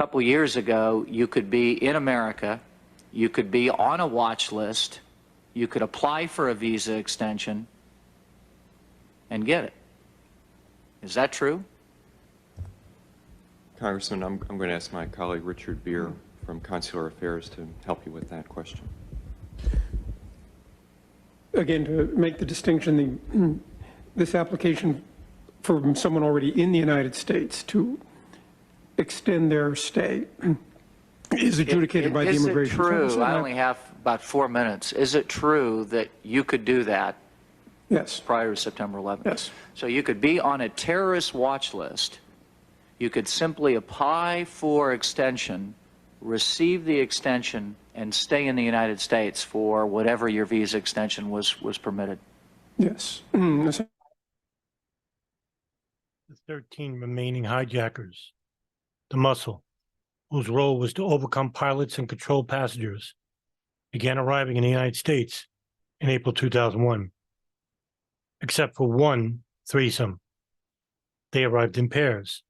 couple years ago, you could be in America, you could be on a watch list, you could apply for a visa extension and get it. Is that true? Congressman, I'm going to ask my colleague Richard Beer from Consular Affairs to help you with that question. Again, to make the distinction, this application from someone already in the United States to extend their stay is adjudicated by the Immigration Service. Is it true? I only have about 4 minutes. Is it true that you could do that? Yes. Prior to September 11th? Yes. So you could be on a terrorist watch list. You could simply apply for extension, receive the extension, and stay in the United States for whatever your visa extension was permitted. Yes. The 13 remaining hijackers, the Muscle, whose role was to overcome pilots and control passengers, began arriving in the United States in April 2001. Except for one threesome. They arrived in pairs,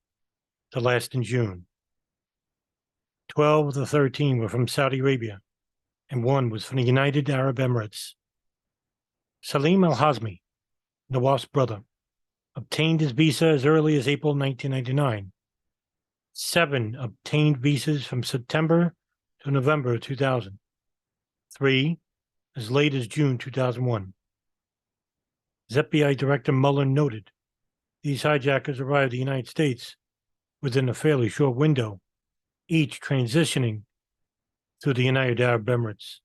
the last in June. 12 of the 13 were from Saudi Arabia, and one was from the United Arab Emirates. Salim Al-Hazmi, Nawaf's brother, obtained his visa as early as April 1999. 7 obtained visas from September to November 2000. 3 as late as June 2001. As FBI Director Mueller noted, these hijackers arrived in the United States within a fairly short window, each transitioning through the United Arab Emirates.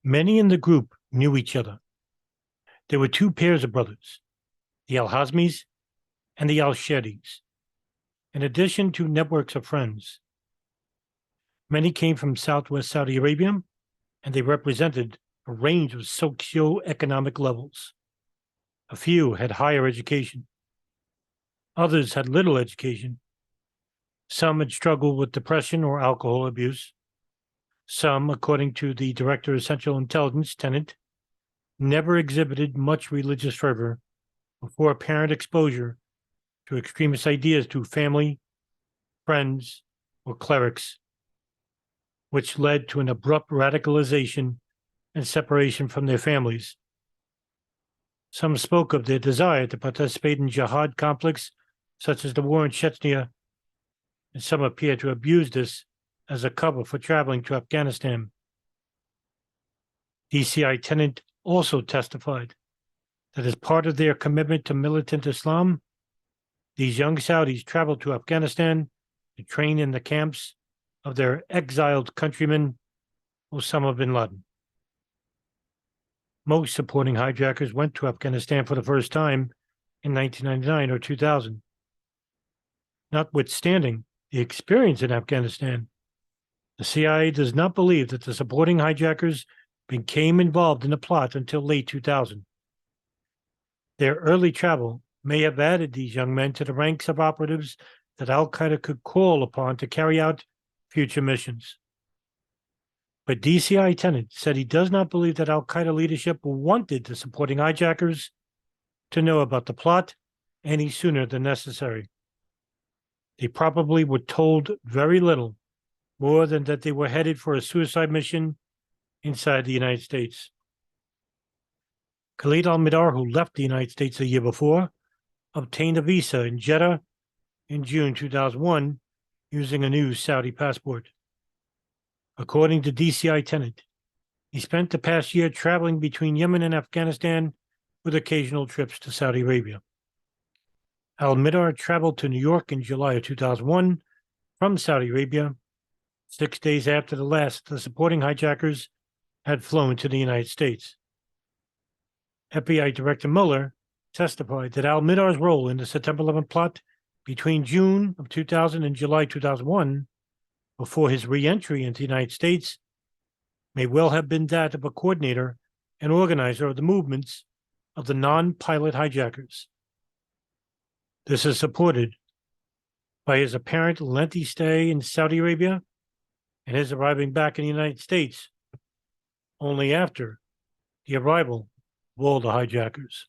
Many in the group knew each other. There were 2 pairs of brothers, the Al-Hazmis and the Al-Shadis, in addition to networks of friends. Many came from Southwest Saudi Arabia, and they represented a range of socioeconomic levels. A few had higher education. Others had little education. Some had struggled with depression or alcohol abuse. Some, according to the Director of Central Intelligence, Tenet, never exhibited much religious fervor before apparent exposure to extremist ideas to family, friends, or clerics, which led to an abrupt radicalization and separation from their families. Some spoke of their desire to participate in jihad conflicts, such as the war in Chechnya, and some appear to abuse this as a cover for traveling to Afghanistan. DCI Tenet also testified that as part of their commitment to militant Islam, these young Saudis traveled to Afghanistan to train in the camps of their exiled countrymen, Osama bin Laden. Most supporting hijackers went to Afghanistan for the first time in 1999 or 2000. Notwithstanding the experience in Afghanistan, the CIA does not believe that the supporting hijackers became involved in the plot until late 2000. Their early travel may have added these young men to the ranks of operatives that Al-Qaeda could call upon to carry out future missions. But DCI Tenet said he does not believe that Al-Qaeda leadership wanted the supporting hijackers to know about the plot any sooner than necessary. They probably were told very little more than that they were headed for a suicide mission inside the United States. Khalid al-Mihdhar, who left the United States a year before, obtained a visa in Jeddah in June 2001 using a new Saudi passport. According to DCI Tenet, he spent the past year traveling between Yemen and Afghanistan with occasional trips to Saudi Arabia. Al-Mihdhar traveled to New York in July of 2001 from Saudi Arabia, 6 days after the last of the supporting hijackers had flown to the United States. FBI Director Mueller testified that Al-Mihdhar's role in the September 11 plot between June of 2000 and July 2001, before his re-entry into the United States, may well have been that of a coordinator and organizer of the movements of the non-pilot hijackers. This is supported by his apparent lengthy stay in Saudi Arabia and his arriving back in the United States only after the arrival of all the hijackers.